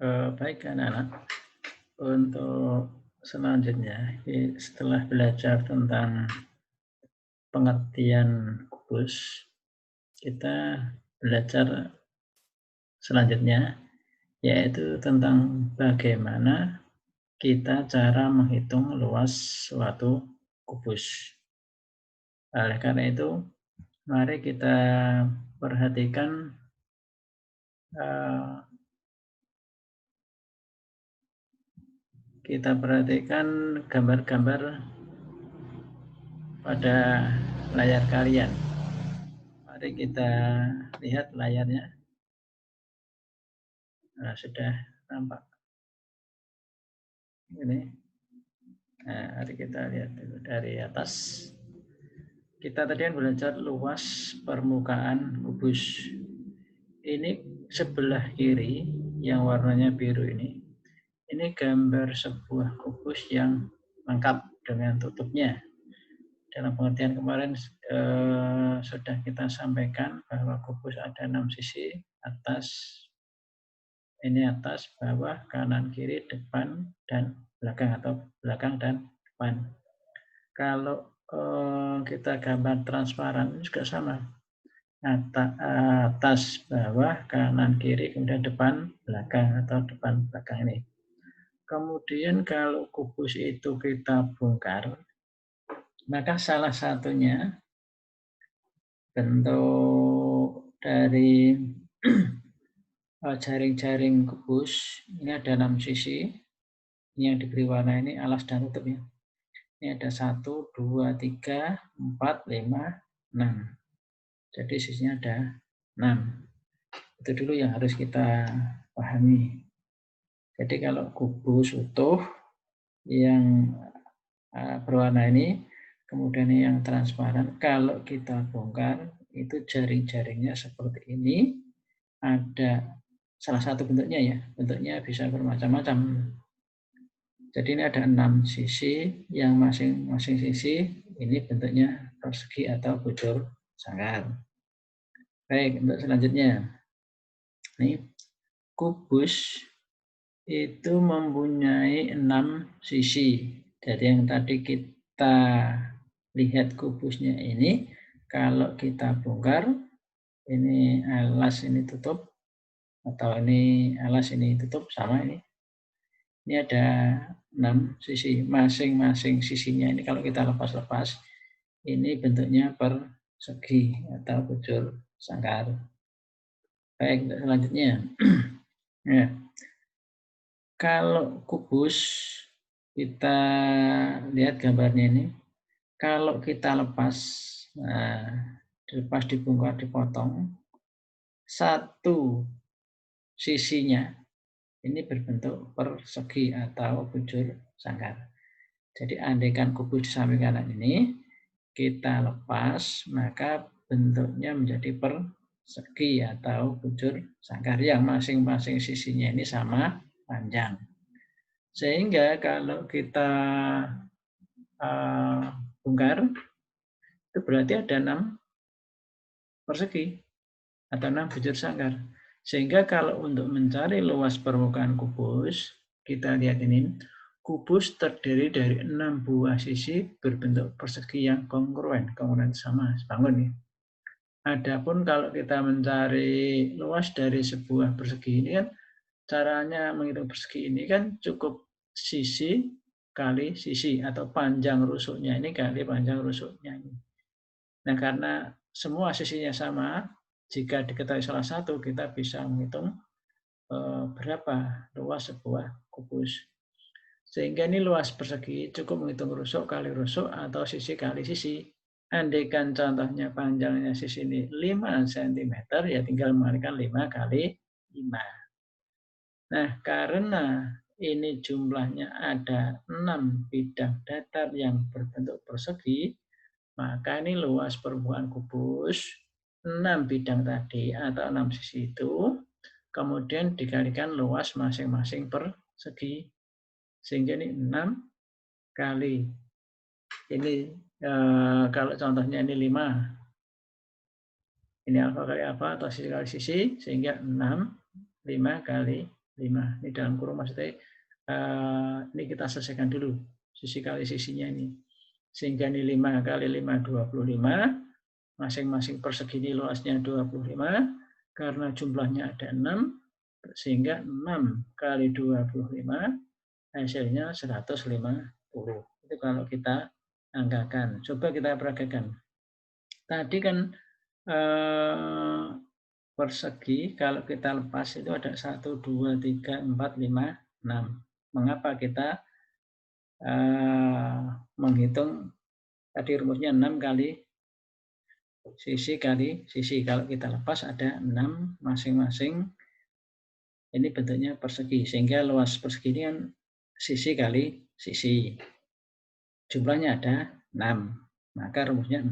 Baik anak-anak, untuk selanjutnya setelah belajar tentang pengertian kubus, kita belajar selanjutnya yaitu tentang bagaimana kita cara menghitung luas suatu kubus. Oleh karena itu, mari kita perhatikan gambar-gambar pada layar kalian. Mari kita lihat layarnya. Nah, sudah nampak ini. Nah, mari kita lihat dulu dari atas. Kita tadi kan belajar luas permukaan kubus. Ini sebelah kiri yang warnanya biru ini. Ini gambar sebuah kubus yang lengkap dengan tutupnya. Dalam pengertian kemarin sudah kita sampaikan bahwa kubus ada 6 sisi, atas, bawah, kanan, kiri, depan, dan belakang atau belakang dan depan. Kalau kita gambar transparan juga sama. Atas, bawah, kanan, kiri, kemudian depan, belakang atau depan, belakang ini. Kemudian kalau kubus itu kita bongkar, maka salah satunya bentuk dari jaring-jaring kubus ini ada 6 sisi. Ini yang diberi warna ini alas dan tutup ya. Ini ada 1, 2, 3, 4, 5, 6. Jadi sisinya ada 6. Itu dulu yang harus kita pahami. Jadi kalau kubus utuh yang berwarna ini, kemudian yang transparan, kalau kita bongkar, itu jaring-jaringnya seperti ini. Ada salah satu bentuknya ya, bentuknya bisa bermacam-macam. Jadi ini ada 6 sisi, yang masing-masing sisi ini bentuknya persegi atau bujur sangkar. Baik, untuk selanjutnya. Ini kubus itu mempunyai 6 sisi. Jadi yang tadi kita lihat kubusnya ini, kalau kita bongkar, ini alas ini tutup, atau ini alas ini tutup, sama ini. Ini ada 6 sisi. Masing-masing sisinya ini kalau kita lepas-lepas, ini bentuknya persegi atau bujur sangkar. Baik, untuk selanjutnya. Ya. Kalau kubus, kita lihat gambarnya ini. Kalau kita lepas, dilepas, dibongkar, dipotong, satu sisinya ini berbentuk persegi atau bujur sangkar. Jadi andaikan kubus di samping kanan ini kita lepas, maka bentuknya menjadi persegi atau bujur sangkar yang masing-masing sisinya ini sama panjang. Sehingga kalau kita bongkar, itu berarti ada 6 persegi atau 6 bujur sangkar. Sehingga kalau untuk mencari luas permukaan kubus, kita lihat ini, kubus terdiri dari 6 buah sisi berbentuk persegi yang kongruen sama, sebangun nih. Adapun kalau kita mencari luas dari sebuah persegi ini kan, caranya menghitung persegi ini kan cukup sisi kali sisi atau panjang rusuknya ini kali panjang rusuknya ini. Nah, karena semua sisinya sama, jika diketahui salah satu, kita bisa menghitung berapa luas sebuah kubus. Sehingga ini luas persegi cukup menghitung rusuk kali rusuk atau sisi kali sisi. Andaikan contohnya panjangnya sisi ini 5 cm, ya tinggal mengalikan 5 kali 5. Nah, karena ini jumlahnya ada 6 bidang datar yang berbentuk persegi, maka ini luas permukaan kubus 6 bidang tadi atau 6 sisi itu, kemudian dikalikan luas masing-masing persegi. Sehingga ini 6 kali. Ini kalau contohnya ini 5. Ini alfa kali alfa atau sisi kali sisi, sehingga 6, 5 kali 5. Ini dalam kurung maksudnya ini kita selesaikan dulu sisi kali sisinya ini. Sehingga ini 5 kali 5, 25. Masing-masing persegi ini luasnya 25. Karena jumlahnya ada 6, sehingga 6 kali 25 hasilnya 150. Itu kalau kita angkakan. Coba kita peragakan. Tadi kan persegi kalau kita lepas itu ada 1, 2, 3, 4, 5, 6. Mengapa kita menghitung tadi rumusnya 6 kali sisi kali sisi. Kalau kita lepas ada 6 masing-masing. Ini bentuknya persegi. Sehingga luas persegi ini kan sisi kali sisi. Jumlahnya ada 6. Maka rumusnya 6.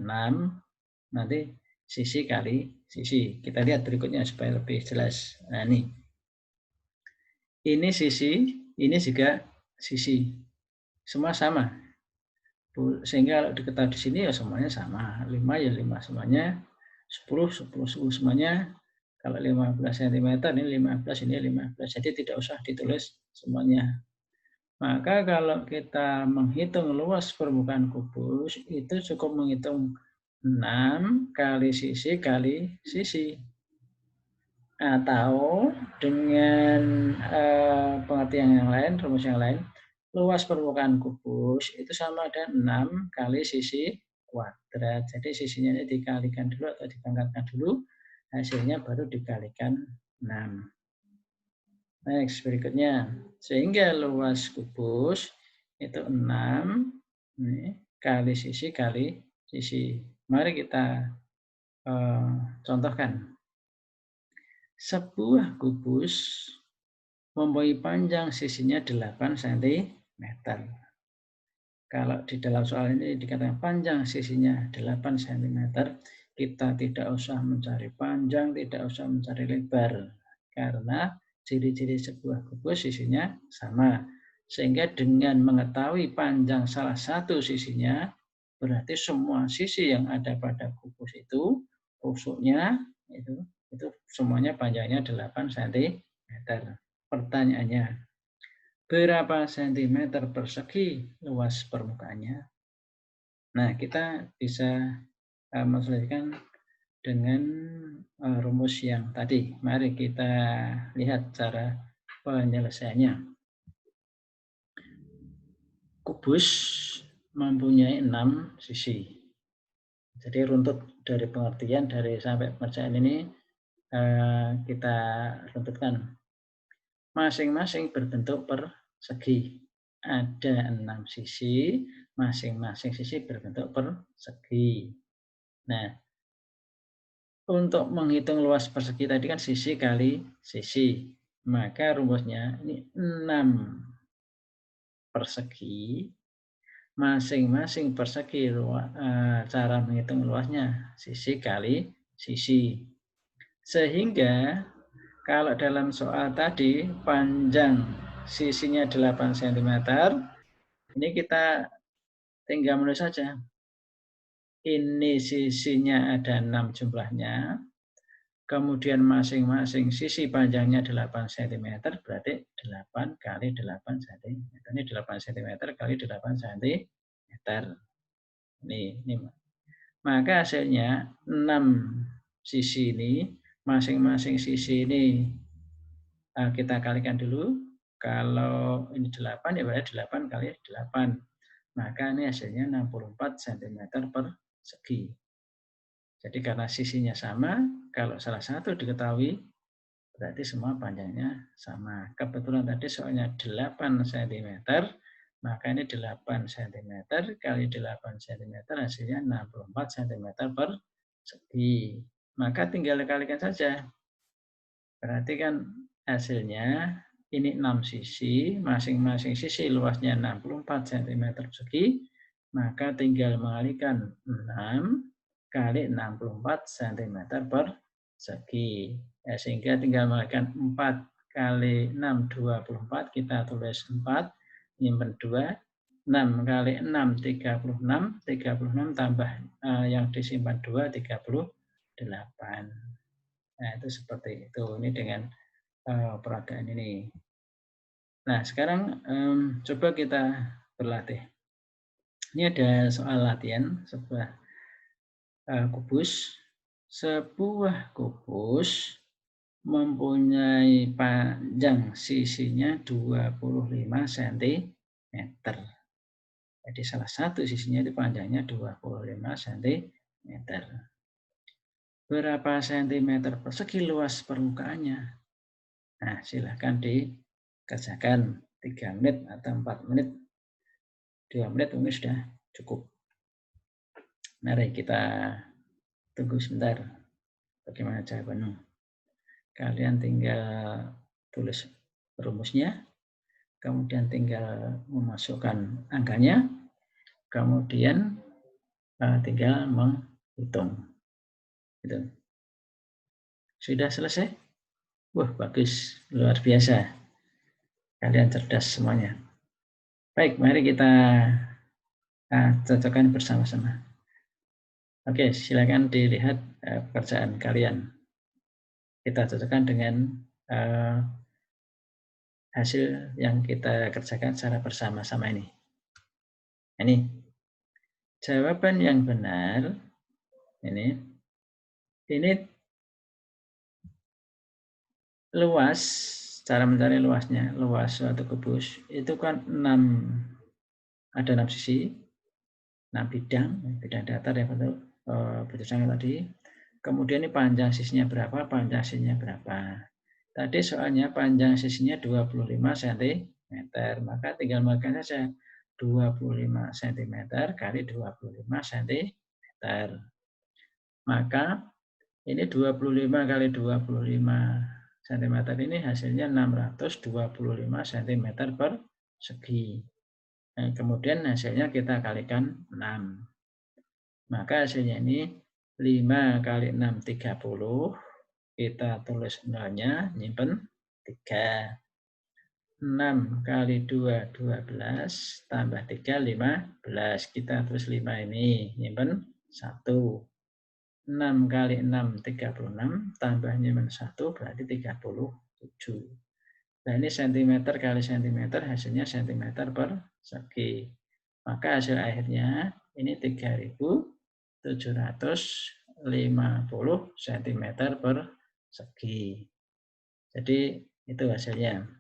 Nanti sisi kali sisi. Kita lihat berikutnya supaya lebih jelas. Nah ini sisi, ini juga sisi. Semua sama. Sehingga kalau diketahui di sini ya semuanya sama. 5 ya 5 semuanya. 10 semuanya. Kalau 15 cm ini 15, ini 15. Jadi tidak usah ditulis semuanya. Maka kalau kita menghitung luas permukaan kubus, itu cukup menghitung 6 kali sisi kali sisi. Atau dengan pengertian yang lain, rumus yang lain, luas permukaan kubus itu sama dengan 6 kali sisi kuadrat. Jadi sisinya ini dikalikan dulu atau dipangkatkan dulu, hasilnya baru dikalikan 6. Next, berikutnya. Sehingga luas kubus itu 6 kali sisi kali sisi. Mari kita contohkan. Sebuah kubus mempunyai panjang sisinya 8 cm. Kalau di dalam soal ini dikatakan panjang sisinya 8 cm, kita tidak usah mencari panjang, tidak usah mencari lebar. Karena ciri-ciri sebuah kubus sisinya sama. Sehingga dengan mengetahui panjang salah satu sisinya, berarti semua sisi yang ada pada kubus itu, rusuknya itu semuanya panjangnya 8 cm. Pertanyaannya, berapa sentimeter persegi luas permukaannya? Nah, kita bisa menyesuaikan dengan rumus yang tadi. Mari kita lihat cara penyelesaiannya. Kubus mempunyai 6 sisi. Jadi runtut dari pengertian dari sampai pengerjaan ini kita runtutkan. Masing-masing berbentuk persegi. Ada 6 sisi, masing-masing sisi berbentuk persegi. Nah, untuk menghitung luas persegi tadi kan sisi kali sisi. Maka rumusnya ini 6 persegi. Masing-masing persegi cara menghitung luasnya sisi kali sisi. Sehingga kalau dalam soal tadi panjang sisinya 8 cm, ini kita tinggal menulis saja. Ini sisinya ada 6 jumlahnya, kemudian masing-masing sisi panjangnya 8 cm, berarti 8 kali 8 cm. Ini 8 cm kali 8 cm. Ini. Maka hasilnya 6 sisi ini, masing-masing sisi ini kita kalikan dulu. Kalau ini 8, ya berarti 8 kali 8. Maka ini hasilnya 64 cm persegi. Jadi karena sisinya sama, kalau salah satu diketahui, berarti semua panjangnya sama. Kebetulan tadi soalnya 8 cm, maka ini 8 cm kali 8 cm hasilnya 64 cm persegi. Maka tinggal dikalikan saja. Berarti kan hasilnya ini 6 sisi, masing-masing sisi luasnya 64 cm persegi, maka tinggal mengalikan 6 kali 64 cm persegi. Ya, sehingga tinggal mengalikan 4 kali 6, 24, kita tulis 4, nyimpen 2, 6 kali 6, 36, 36 tambah yang disimpan 2, 38. Nah, itu seperti itu. Ini dengan peragaan ini. Nah, sekarang coba kita berlatih. Ini ada soal latihan sebuah kubus. Sebuah kubus mempunyai panjang sisinya 25 cm. Jadi salah satu sisinya itu panjangnya 25 cm. Berapa cm persegi luas permukaannya? Nah, silahkan dikerjakan 3 menit atau 4 menit. 2 menit mungkin sudah cukup. Mari kita tunggu sebentar bagaimana jawabannya. Kalian tinggal tulis rumusnya, kemudian tinggal memasukkan angkanya, kemudian tinggal menghitung. Gitu. Sudah selesai? Wah, bagus, luar biasa. Kalian cerdas semuanya. Baik, mari kita cocokkan bersama-sama. Oke, silakan dilihat pekerjaan kalian. Kita cocokkan dengan hasil yang kita kerjakan secara bersama-sama ini. Ini jawaban yang benar. Ini luas, cara mencari luasnya, luas suatu kubus itu kan 6, ada 6 sisi, 6 bidang datar yang bentuk sanggar tadi. Kemudian ini panjang sisinya berapa, panjang sisinya berapa. Tadi soalnya panjang sisinya 25 cm, maka tinggal makan saja 25 cm kali 25 cm. Maka ini 25 kali 25 cm ini hasilnya 625 cm persegi. Nah, kemudian hasilnya kita kalikan 6. Maka hasilnya ini 5 kali 6, 30. Kita tulis nolnya, nyimpen 3. 6 kali 2, 12. Tambah 3, 15. Kita tulis 5 ini, nyimpen 1. 6 kali 6, 36. Tambah nyimpen 1, berarti 37. Nah, ini cm kali cm, hasilnya cm persegi. Maka hasil akhirnya ini 3.750 cm persegi. Jadi itu hasilnya.